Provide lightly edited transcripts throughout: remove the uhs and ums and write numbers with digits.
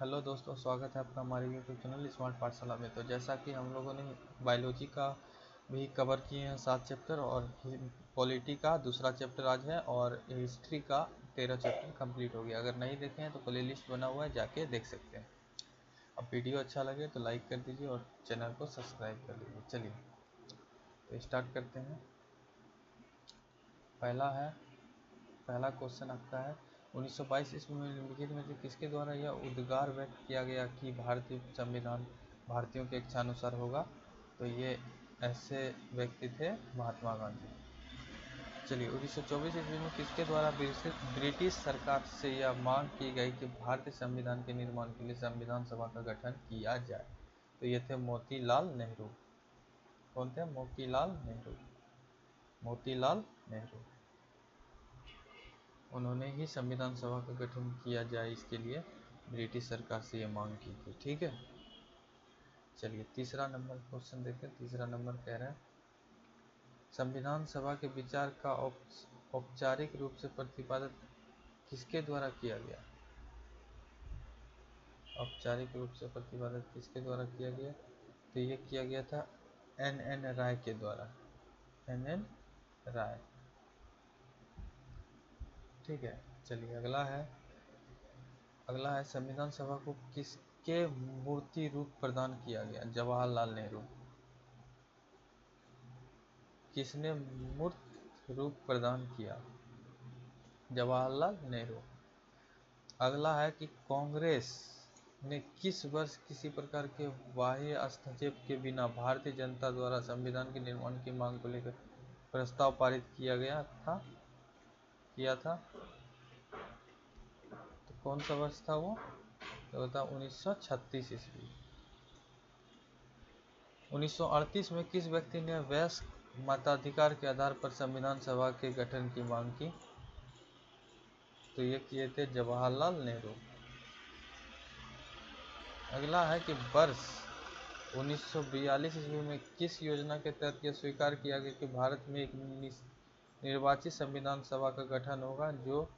Hello दोस्तों, स्वागत है आपका हमारे यूट्यूब चैनल स्मार्ट पाठशाला में। तो जैसा कि हम लोगों ने बायोलॉजी का भी कवर किए हैं 7 चैप्टर, और पॉलिटी का दूसरा चैप्टर आज है, और हिस्ट्री का 13 चैप्टर कंप्लीट हो गया। अगर नहीं देखे हैं तो प्ले लिस्ट बना हुआ है, जाके देख सकते हैं। अब वीडियो अच्छा लगे तो लाइक कर दीजिए और चैनल को सब्सक्राइब कर लीजिए। चलिए तो स्टार्ट करते हैं। पहला क्वेश्चन आपका है, 1922 ईस्वी में निम्नलिखित में से किसके द्वारा यह उद्गार व्यक्त किया गया कि भारतीय संविधान भारतीयों के इच्छानुसार होगा? तो ये ऐसे व्यक्ति थे महात्मा गांधी। चलिए, 1924 ईस्वी में किसके द्वारा ब्रिटिश सरकार से यह मांग की गई कि भारतीय संविधान के निर्माण के लिए संविधान सभा का गठन किया जाए? तो ये थे मोतीलाल नेहरू। कौन थे? मोतीलाल नेहरू। मोतीलाल नेहरू, उन्होंने ही संविधान सभा का गठन किया जाए, इसके लिए ब्रिटिश सरकार से ये मांग की थी। ठीक है, चलिए तीसरा नंबर क्वेश्चन देखते हैं। तीसरा नंबर कह रहा है, संविधान सभा के विचार का औपचारिक रूप से प्रतिपादन किसके द्वारा किया गया? औपचारिक रूप से प्रतिपादन किसके द्वारा किया गया? तो ये किया गया था एन राय के द्वारा। एन राय। ठीक है, चलिए अगला है संविधान सभा को किसके मूर्ति रूप प्रदान किया गया? जवाहरलाल नेहरू। किसने मूर्त रूप प्रदान किया? जवाहरलाल नेहरू। अगला है कि कांग्रेस ने किस वर्ष किसी प्रकार के बाह्य हस्तक्षेप के बिना भारतीय जनता द्वारा संविधान के निर्माण की मांग को लेकर प्रस्ताव पारित किया था? तो कौन सा वर्ष था वो? तो था 1936 ईस्वी। 1938 में किस व्यक्ति ने वयस्क मताधिकार के आधार पर संविधान सभा के गठन की मांग की? तो ये किए थे जवाहरलाल नेहरू। अगला है कि वर्ष 1942 ईस्वी में किस योजना के तहत यह स्वीकार किया गया कि भारत में एक निर्वाचित संविधान सभा का गठन होगा जो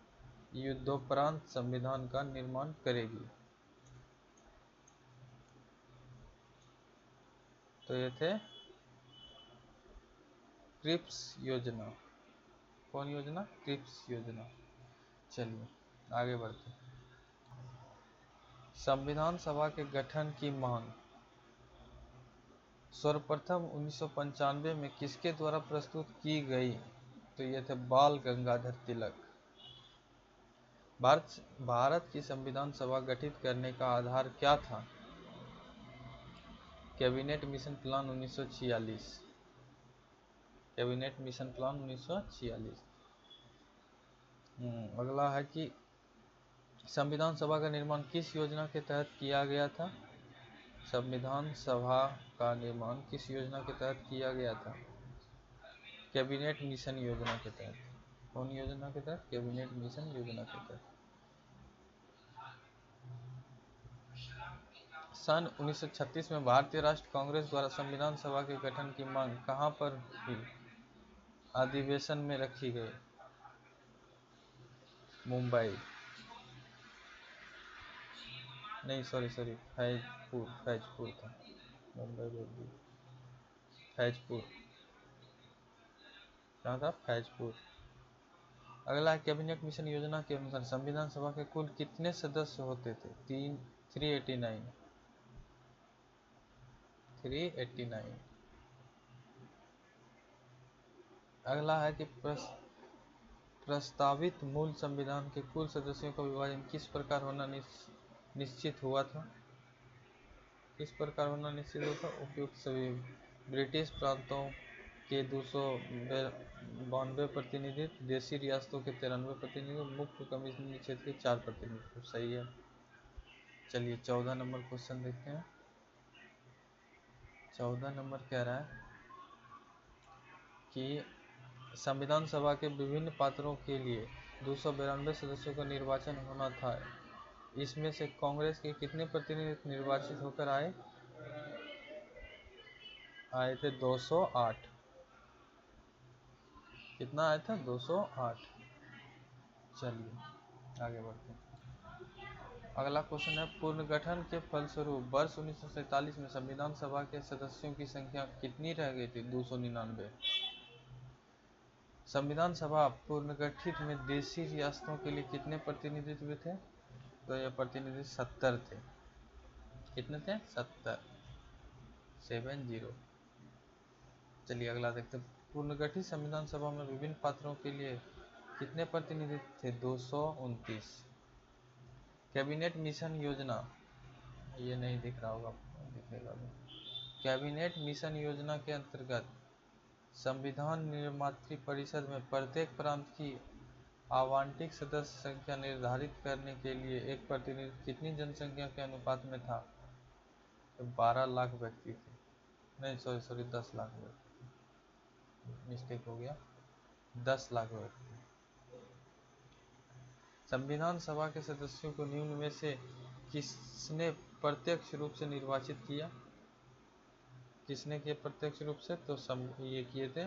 युद्धोपरांत संविधान का निर्माण करेगी? तो ये थे क्रिप्स योजना। कौन योजना? क्रिप्स योजना। चलिए आगे बढ़ते हैं। संविधान सभा के गठन की मांग सर्वप्रथम 1995 में किसके द्वारा प्रस्तुत की गई? तो ये थे बाल गंगाधर तिलक। भारत की संविधान सभा गठित करने का आधार क्या था? Cabinet mission plan 1946। Cabinet mission plan 1946। अगला है कि संविधान सभा का निर्माण किस योजना के तहत किया गया था? संविधान सभा का निर्माण किस योजना के तहत किया गया था? कैबिनेट मिशन योजना के तहत। कौन योजना के तहत? कैबिनेट मिशन योजना के तहत। सन 1936 में भारतीय राष्ट्रीय कांग्रेस द्वारा संविधान सभा के गठन की मांग कहां पर हुई? अधिवेशन में रखी गई। मुंबई। नहीं, सॉरी, फैजपुर था। मुंबई बोल दी। फैजपुर। कहाँ था? फैजपुर। अगला कैबिनेट मिशन योजना के अनुसार संविधान सभा के कुल कितने सदस्य होते थे? 389। अगला है कि प्रस्तावित मूल संविधान के कुल सदस्यों का विभाजन किस प्रकार होना निश्चित हुआ था? किस प्रकार होना निश्चित हुआ था? उपयुक्त सभी ब्रिटिश प्रांतों के 292 प्रतिनिधित्व, देशी रियासतों के 93 प्रतिनिधित्व, मुक्त कमीशनी क्षेत्र के 4 प्रतिनिधित्व। सही है। चलिए 14 नंबर क्वेश्चन देखते हैं। 14 नंबर कह रहा है कि संविधान सभा के विभिन्न पात्रों के लिए 292 सदस्यों का निर्वाचन होना था। इसमें से कांग्रेस के कितने प्रतिनिधि निर्वाचित होकर आए थे? 208। कितना आया था? 208। चलिए आगे बढ़ते हैं। अगला क्वेश्चन है, पुनर्गठन के फलस्वरूप वर्ष 1947 में संविधान सभा के सदस्यों की संख्या कितनी रह गई थी? 299। संविधान सभा पुनर्गठित में देशी रियासतों के लिए कितने प्रतिनिधित्व थे? तो ये प्रतिनिधि 70 थे। कितने थे? 70। 70। चलिए अगला देखते हैं। पुनर्गठित संविधान सभा में विभिन्न पात्रों के लिए कितने प्रतिनिधित्व थे? 229। कैबिनेट मिशन योजना, ये नहीं दिख रहा होगा, दिखेगा भी। कैबिनेट मिशन योजना के अंतर्गत संविधान निर्मात्री परिषद में प्रत्येक प्रांत की आवंटित सदस्य संख्या निर्धारित करने के लिए एक प्रतिनिधि कितनी जनसंख्या के अनुपात में था? तो 12 लाख व्यक्ति थे। नहीं, सॉरी 10 लाख व्यक्ति, मिस्टेक हो गया, 10 लाख व्यक्ति। संविधान सभा के सदस्यों को निम्न में से किसने प्रत्यक्ष रूप से निर्वाचित किया? किसने किया प्रत्यक्ष रूप से? तो ये किए थे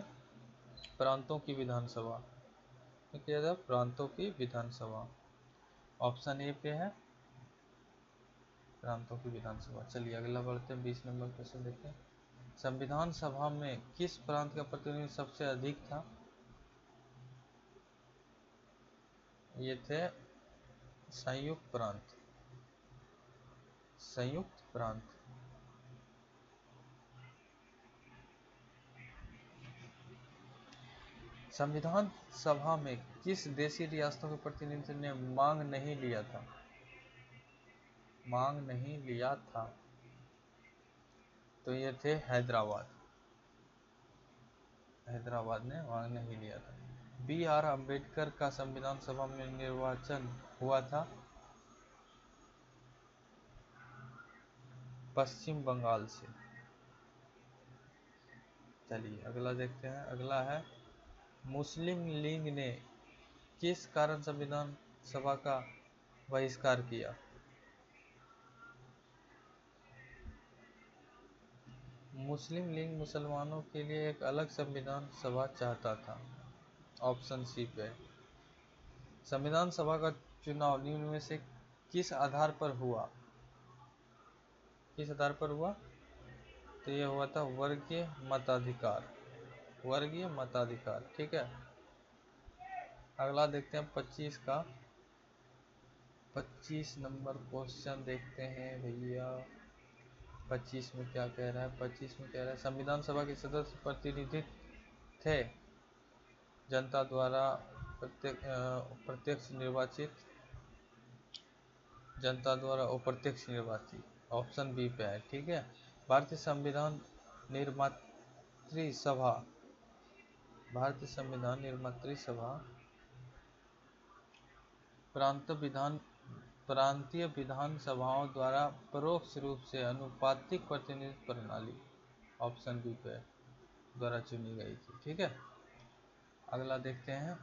प्रांतों की विधानसभा, किया था प्रांतों की विधानसभा। ऑप्शन ए पे है प्रांतों की विधानसभा। चलिए अगला बढ़ते हैं, 20 नंबर क्वेश्चन देखते हैं। संविधान सभा में किस प्रांत का प्रतिनिधि सबसे अधिक था? ये थे संयुक्त प्रांत। संयुक्त प्रांत। संविधान सभा में किस देशी रियासतों के प्रतिनिधि ने मांग नहीं लिया था? मांग नहीं लिया था, तो ये थे हैदराबाद। हैदराबाद ने मांग नहीं लिया था। B.R. अम्बेडकर का संविधान सभा में निर्वाचन हुआ था? पश्चिम बंगाल से। चलिए अगला देखते हैं। अगला है, मुस्लिम लीग ने किस कारण संविधान सभा का बहिष्कार किया? मुस्लिम लीग मुसलमानों के लिए एक अलग संविधान सभा चाहता था। ऑप्शन सी पे। संविधान सभा का चुनाव निम्न में से किस आधार पर हुआ? किस आधार पर हुआ? तो ये हुआ था वर्गीय मताधिकार। वर्गीय मताधिकार, ठीक है। अगला देखते हैं 25 का। 25 नंबर क्वेश्चन देखते हैं भैया। 25 में क्या कह रहा है? 25 में कह रहा है, संविधान सभा के सदस्य प्रतिनिधित्व थे जनता द्वारा प्रत्यक्ष निर्वाचित, जनता द्वारा अप्रत्यक्ष निर्वाचित। ऑप्शन बी पे है, ठीक है। भारतीय संविधान निर्मात्री सभा, भारतीय संविधान निर्मात्री सभा प्रांतीय विधान सभाओं द्वारा परोक्ष रूप से अनुपातिक प्रतिनिधित्व प्रणाली, ऑप्शन बी पे द्वारा चुनी गई थी, ठीक है। अगला देखते हैं।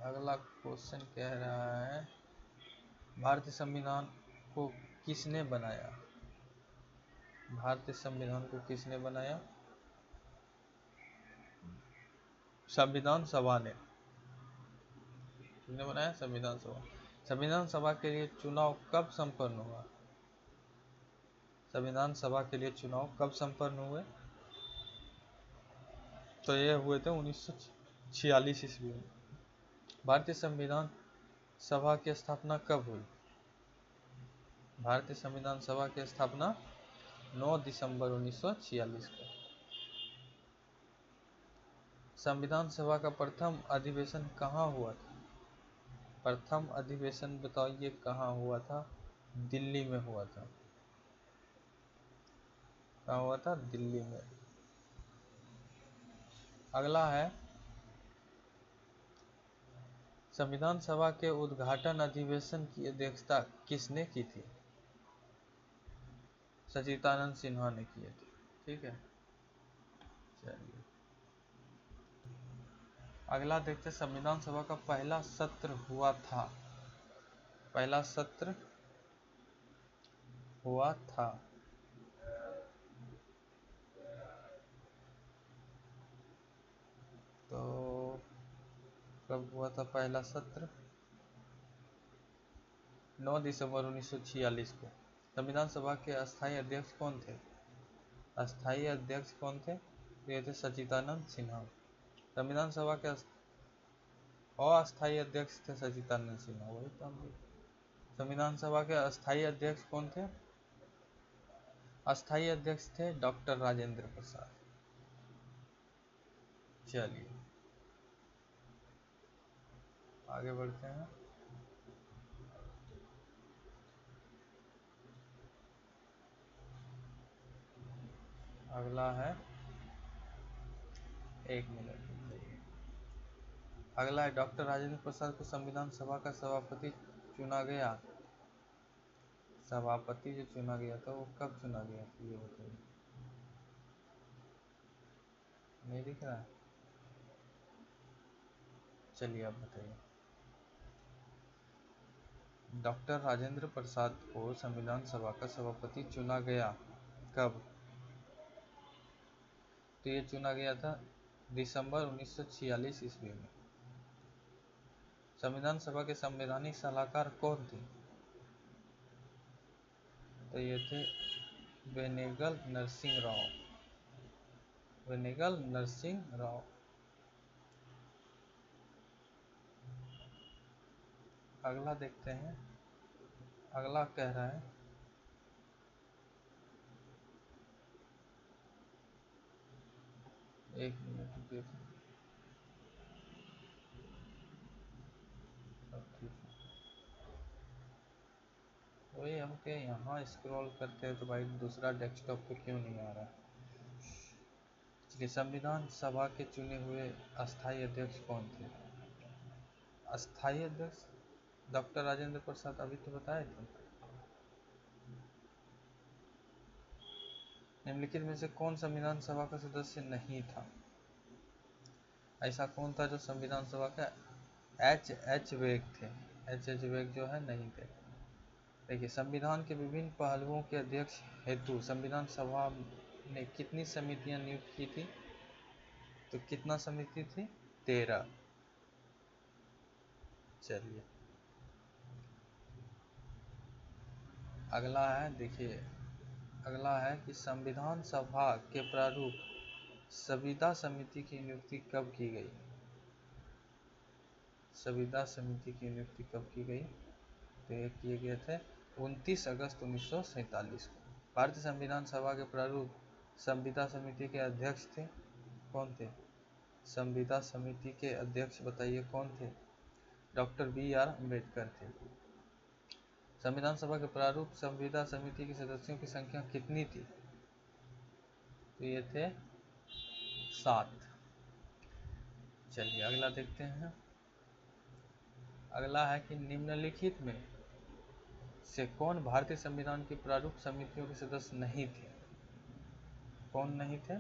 अगला क्वेश्चन कह रहा है, भारतीय संविधान को किसने बनाया? भारतीय संविधान को किसने बनाया? संविधान सभा ने। किसने बनाया? संविधान सभा। संविधान सभा के लिए चुनाव कब संपन्न हुआ? संविधान सभा के लिए चुनाव कब संपन्न हुए? तो ये हुए थे 1946 ईस्वी में। भारतीय संविधान सभा की स्थापना कब हुई? भारतीय संविधान सभा की स्थापना 9 दिसंबर 1946 को। संविधान सभा का प्रथम अधिवेशन कहाँ हुआ था? प्रथम अधिवेशन बताइए कहाँ हुआ था? दिल्ली में हुआ था। कहाँ हुआ था? दिल्ली में। अगला है, संविधान सभा के उद्घाटन अधिवेशन की अध्यक्षता किसने की थी? सच्चिदानंद सिन्हा ने किए थे, ठीक है। चलिए अगला देखते हैं, संविधान सभा का पहला सत्र हुआ था। पहला सत्र हुआ था। तो कब हुआ था पहला सत्र? 9 दिसंबर 1946 को संविधान सभा के अस्थायी अध्यक्ष कौन थे? अस्थायी अध्यक्ष कौन थे? ये थे सच्चिदानंद सिन्हा। संविधान सभा के अस्थायी अध्यक्ष थे सच्चिदानंद सिन्हा, वही तो हम। संविधान सभा के अस्थायी अध्यक्ष कौन थे? अस्थायी अध्यक्ष थे डॉक्टर राजेंद्र प्रसाद। चलिए आगे बढ़ते हैं। अगला है, एक मिनट, अगला है डॉक्टर राजेंद्र प्रसाद को संविधान सभा का सभापति चुना गया। सभापति जो चुना गया था वो कब चुना गया था, ये बताइए। नहीं दिख रहा है? चलिए आप बताइए। डॉक्टर राजेंद्र प्रसाद को संविधान सभा का सभापति चुना गया कब? तो ये चुना गया था दिसंबर 1946 ईस्वी में। संविधान सभा के संवैधानिक सलाहकार कौन थे? तो ये थे वेनेगल नरसिंह राव। वेनेगल नरसिंह राव। अगला देखते हैं। अगला कह रहा है, एक मिनट देखो, सब ठीक है। वही हम के यहाँ स्क्रॉल करते हैं तो भाई दूसरा डेस्कटॉप पे क्यों नहीं आ रहा है। चलिए, संविधान सभा के चुने हुए अस्थायी अध्यक्ष कौन थे? अस्थायी अध्यक्ष डॉक्टर राजेंद्र प्रसाद, अभी तो बताए थे। निम्नलिखित में से कौन संविधान सभा का सदस्य नहीं था? ऐसा कौन था जो संविधान सभा का एच वेग थे? एच वेग जो है नहीं थे। देखिए, संविधान के विभिन्न पहलुओं के अध्यक्ष हेतु संविधान सभा ने कितनी समितियां नियुक्त की थी? तो कितना समिति थी? 13। चलिए अगला है, देखिए अगला है कि संविधान सभा के प्रारूप संविदा समिति की नियुक्ति कब की गई? संविदा समिति की नियुक्ति कब की गई? तो ये किए गए थे 29 अगस्त 1947 को। भारतीय संविधान सभा के प्रारूप संविदा समिति के अध्यक्ष थे कौन थे? संविदा समिति के अध्यक्ष बताइए कौन थे? डॉक्टर BR अम्बेडकर थे। संविधान सभा के प्रारूप संविदा समिति के सदस्यों की संख्या कितनी थी? तो ये थे 7। चलिए अगला देखते हैं। अगला है कि निम्नलिखित में से कौन भारतीय संविधान की प्रारूप समितियों के सदस्य नहीं थे? कौन नहीं थे?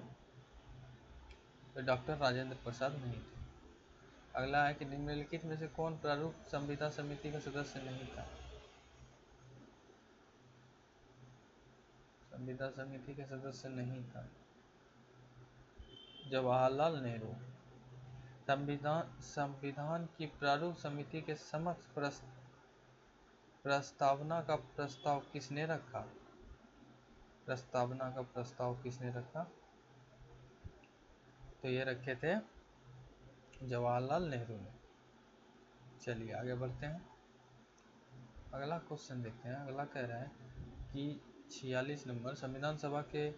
तो डॉक्टर राजेंद्र प्रसाद नहीं थे। अगला है कि निम्नलिखित में से कौन प्रारूप संविदा समिति का सदस्य नहीं था? संविदा समिति के सदस्य नहीं था जवाहरलाल नेहरू। संविधान की प्रारूप समिति के समक्ष प्रस्तावना का प्रस्ताव किसने रखा? प्रस्तावना का प्रस्ताव किसने रखा? तो ये रखे थे जवाहरलाल नेहरू ने। चलिए आगे बढ़ते हैं। अगला क्वेश्चन देखते हैं। अगला कह रहा है कि 46 नंबर, संविधान सभा के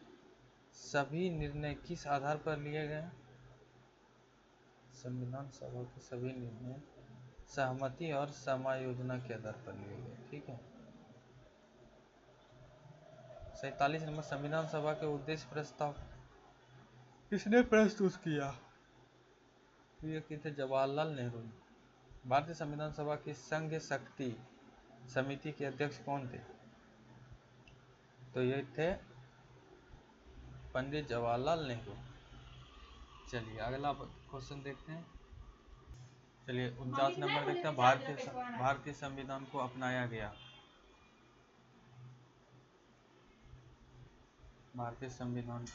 सभी निर्णय किस आधार पर लिए गए? संविधान सभा के सभी निर्णय सहमति और समायोजना के आधार पर लिए गए। ठीक है। 47 नंबर, संविधान सभा के उद्देश्य प्रस्ताव किसने प्रस्तुत किया? तो ये किए थे जवाहरलाल नेहरू ने। भारतीय संविधान सभा की संघ शक्ति समिति के अध्यक्ष कौन थे? तो ये थे पंडित जवाहरलाल नेहरू। चलिए अगला क्वेश्चन देखते हैं। चलिए 49 नंबर देखते हैं। भारतीय संविधान को अपनाया गया। भारतीय संविधान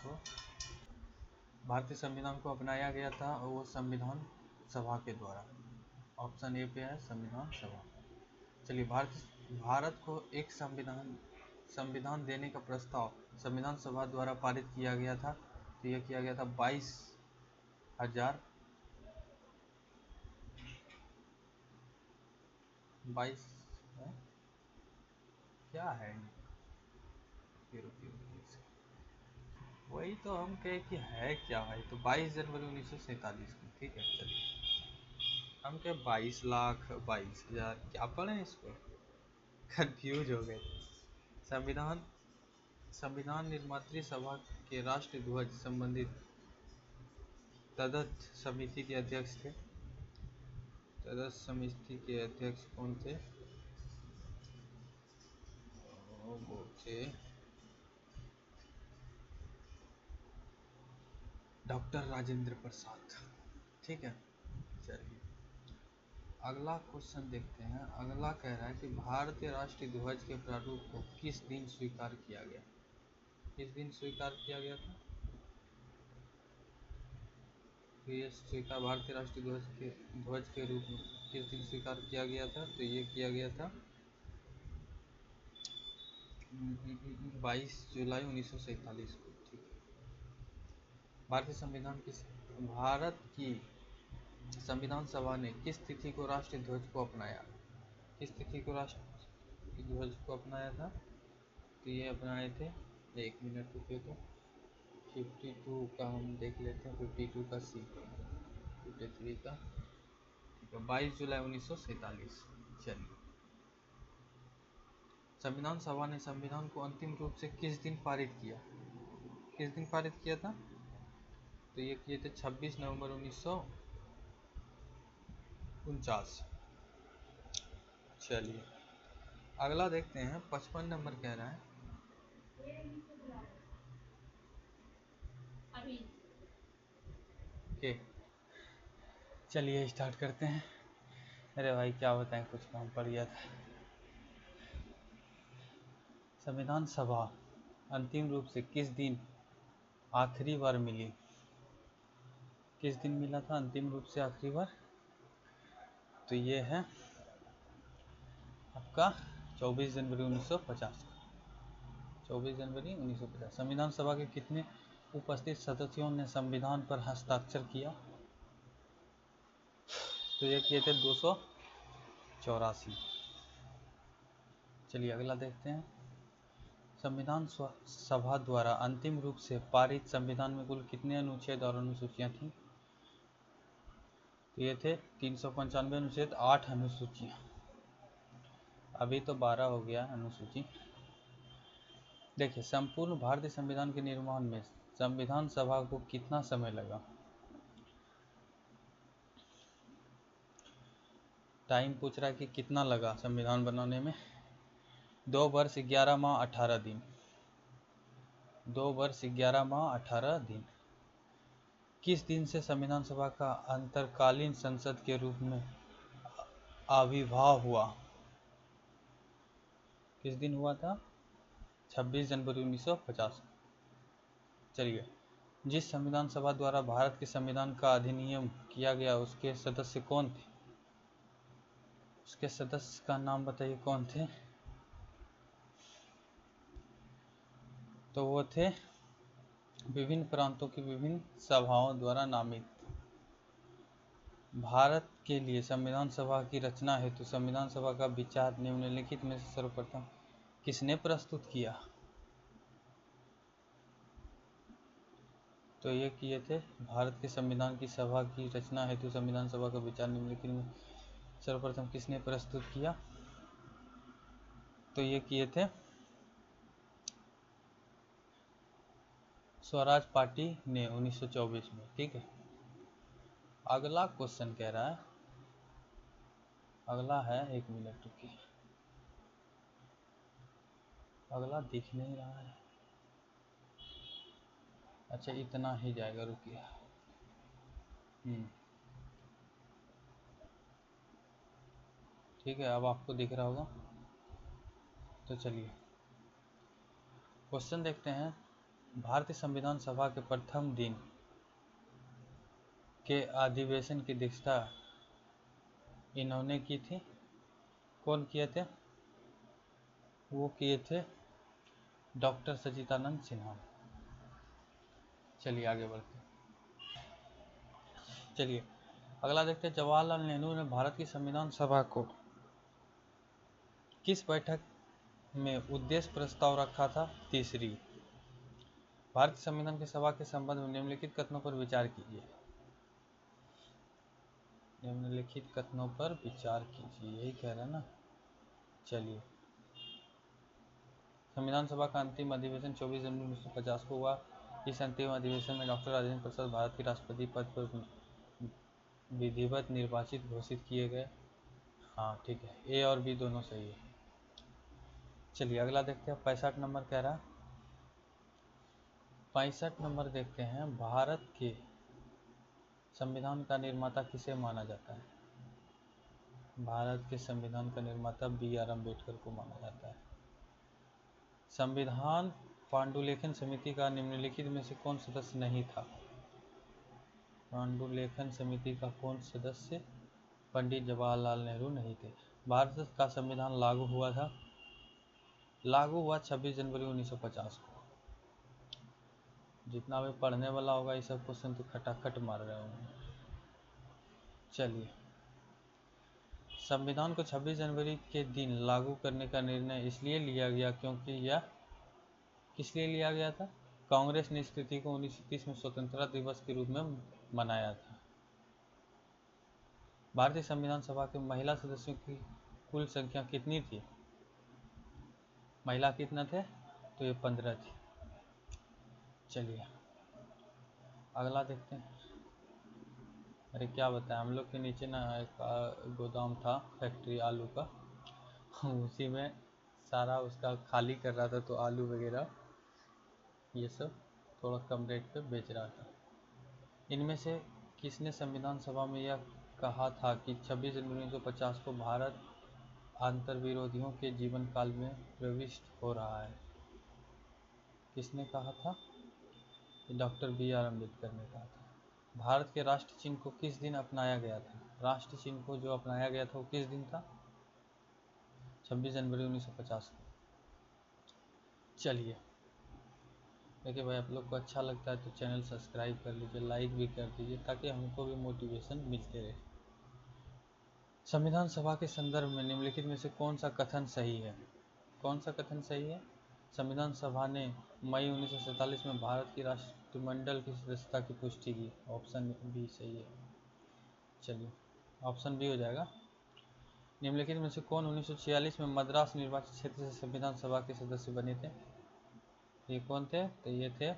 को अपनाया गया था और वो संविधान सभा के द्वारा। ऑप्शन ए पे है संविधान सभा। चलिए, भारत को एक संविधान देने का प्रस्ताव संविधान सभा द्वारा पारित किया गया था। तो यह किया गया था 22,000 22 है? क्या है वही तो हम कहे कि है क्या भाई। तो 22 जनवरी 1947 को, ठीक है। चलिए हम कहे 22 लाख 22,000 क्या पढ़े इसको, कंफ्यूज हो गए। संविधान संविधान निर्मात्री सभा के राष्ट्रीय ध्वज संबंधित तदर्थ समिति के अध्यक्ष थे। तदर्थ समिति के अध्यक्ष कौन थे? वो थे डॉक्टर राजेंद्र प्रसाद, ठीक है। चलिए अगला क्वेश्चन देखते हैं। अगला कह रहा है कि भारतीय राष्ट्रीय ध्वज के प्रारूप को किस दिन स्वीकार किया गया? किस दिन स्वीकार किया गया था? तो ये स्वीकार भारतीय राष्ट्रीय ध्वज के रूप में किस दिन स्वीकार किया गया था? तो ये किया गया था 22 जुलाई 1947 को, ठीक है। भारत की संविधान सभा ने किस तिथि को राष्ट्रीय ध्वज को अपनाया? किस तिथि को राष्ट्रीय ध्वज को अपनाया था? तो ये अपनाए थे, 1 मिनट रुके तो 52 का हम देख लेते हैं। 52 का सी, 53 का, ठीक है, 22 जुलाई 1947। चलिए संविधान सभा ने संविधान को अंतिम रूप से किस दिन पारित किया? किस दिन पारित किया था? तो ये किए थे 26 नवंबर 1949। चलिए अगला देखते हैं। 55 नंबर कह रहा है के। चलिए स्टार्ट करते हैं। अरे भाई क्या बताएं, कुछ काम पड़ गया था। संविधान सभा अंतिम रूप से किस दिन आखिरी बार मिली? किस दिन मिला था अंतिम रूप से आखिरी बार? तो ये है आपका 24 जनवरी 1950। 24 जनवरी 1950। संविधान सभा के कितने उपस्थित सदस्यों ने संविधान पर हस्ताक्षर किया? तो ये किए थे 284। चलिए अगला देखते हैं। संविधान सभा द्वारा अंतिम रूप से पारित संविधान में कुल कितने अनुच्छेद और अनुसूचियां थीं? तो ये थे 395 अनुच्छेद, 8 अनुसूचियां। अभी तो 12 हो गया अनुसूची। देखिए संपूर्ण भारतीय संविधान के निर्माण में संविधान सभा को कितना समय लगा? टाइम पूछ रहा है कि कितना लगा संविधान बनाने में। 2 वर्ष 11 माह 18 दिन। 2 वर्ष 11 माह 18 दिन। किस दिन से संविधान सभा का अंतरकालीन संसद के रूप में आविर्भाव हुआ? किस दिन हुआ था? 26 जनवरी 1950। चलिए जिस संविधान सभा द्वारा भारत के संविधान का अधिनियम किया गया उसके सदस्य कौन थे? उसके सदस्य का नाम बताइए कौन थे? तो वो थे विभिन्न प्रांतों की विभिन्न सभाओं द्वारा नामित। भारत के लिए संविधान सभा की रचना हेतु संविधान सभा का विचार निम्नलिखित में से सर्वप्रथम किसने प्रस्तुत किया? तो ये किए थे भारत के संविधान की सभा की रचना हेतु संविधान सभा का विचार निम्नलिखित में सर्वप्रथम किसने प्रस्तुत किया? तो ये किए थे स्वराज पार्टी ने 1924 में, ठीक है। अगला क्वेश्चन कह रहा है, अगला है, 1 मिनट रुकिए, अगला दिख नहीं रहा है। अच्छा इतना ही जाएगा, रुकिए। ठीक है अब आपको दिख रहा होगा। तो चलिए क्वेश्चन देखते हैं। भारतीय संविधान सभा के प्रथम दिन के अधिवेशन की अध्यक्षता इन्होंने की थी। कौन किए थे? वो किए थे डॉक्टर सच्चिदानंद सिन्हा। चलिए आगे बढ़ते हैं। चलिए अगला देखते हैं, जवाहरलाल नेहरू ने भारत की संविधान सभा को किस बैठक में उद्देश्य प्रस्ताव रखा था? तीसरी। भारतीय संविधान की सभा के संबंध में निम्नलिखित कथनों पर विचार कीजिए। निम्नलिखित कथनों पर विचार कीजिए, यही कह रहे हैं ना। चलिए, संविधान सभा का अंतिम अधिवेशन 24 जनवरी 1950 को हुआ। इस अंतिम अधिवेशन में डॉक्टर राजेंद्र प्रसाद भारत के राष्ट्रपति पद पर विधिवत निर्वाचित घोषित किए गए। हाँ ठीक है, ए और बी दोनों सही है। चलिए अगला देखते हैं, 65 नंबर कह रहा है। 65 नंबर देखते हैं, भारत के संविधान का निर्माता किसे माना जाता है? भारत के संविधान का निर्माता BR अम्बेडकर को माना जाता है। संविधान पांडुलेखन समिति का निम्नलिखित में से कौन सदस्य नहीं था? पांडुलेखन समिति का कौन सदस्य पंडित जवाहरलाल नेहरू नहीं थे। भारत का संविधान लागू हुआ था, लागू हुआ 26 जनवरी 1950 को। जितना भी पढ़ने वाला होगा ये सब क्वेश्चन तो खटाखट मार रहे होंगे। चलिए, संविधान को 26 जनवरी के दिन लागू करने का निर्णय इसलिए लिया गया क्योंकि यह किस लिए लिया गया था? कांग्रेस ने इस तिथि को 1930 में स्वतंत्रता दिवस के रूप में मनाया था। भारतीय संविधान सभा के महिला सदस्यों की कुल संख्या कितनी थी? महिला कितना थे? तो ये 15 थी। चलिए अगला देखते हैं। अरे क्या बताएं, हम लोग के नीचे ना एक गोदाम था, फैक्ट्री आलू का, उसी में सारा उसका खाली कर रहा था, तो आलू वगैरह ये सब थोड़ा कम रेट पे बेच रहा था। इनमें से किसने संविधान सभा में यह कहा था कि 26 जनवरी 1950 को भारत आंतरविरोधियों के जीवन काल में प्रविष्ट हो रहा है? किसने कहा था? डॉक्टर BR अम्बेडकर ने कहा था। भारत के राष्ट्र चिन्ह को किस दिन अपनाया गया था? राष्ट्र चिन्ह को जो अपनाया गया था वो किस दिन था? 26 जनवरी 1950 को। चलिए देखिए भाई, आप लोग को अच्छा लगता है तो चैनल सब्सक्राइब कर लीजिए, लाइक भी कर दीजिए ताकि हमको भी मोटिवेशन मिलते रहे। संविधान सभा के संदर्भ में निम्नलिखित में से कौन सा कथन सही है? कौन सा कथन सही है? संविधान सभा ने मई 1947 में भारत की राष्ट्रमंडल की सदस्यता की पुष्टि की। ऑप्शन बी सही है। चलिए ऑप्शन बी हो जाएगा। निम्नलिखित में से कौन 1946 में मद्रास निर्वाचन क्षेत्र से संविधान सभा के सदस्य बने थे? ये कौन थे? तो ये थे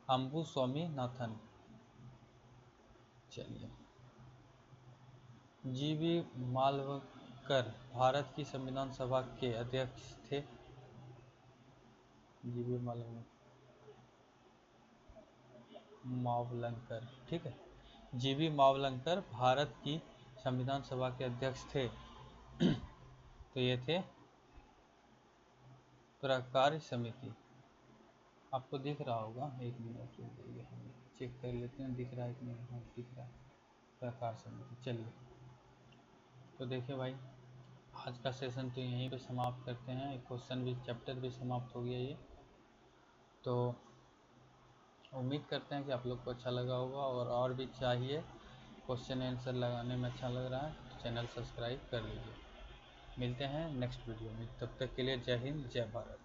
अम्बु स्वामीनाथन। चलिए, GV मालवकर भारत की संविधान सभा के अध्यक्ष थे। GV मावलंकर, ठीक है। GV मावलंकर भारत की संविधान सभा के अध्यक्ष थे। तो ये थे प्रकार्य समिति। आपको दिख रहा होगा, एक मिनट रुकिए, हम चेक कर लेते हैं दिख रहा है कि नहीं। हाँ दिख रहा है, प्रकार्य समिति। चलिए तो देखिए भाई, आज का सेशन तो यहीं पे समाप्त करते हैं। एक क्वेश्चन भी, चैप्टर भी समाप्त हो गया ये। तो उम्मीद करते हैं कि आप लोग को अच्छा लगा होगा, और भी चाहिए क्वेश्चन आंसर लगाने में अच्छा लग रहा है तो चैनल सब्सक्राइब कर लीजिए। मिलते हैं नेक्स्ट वीडियो में, तब तक के लिए जय हिंद जय भारत।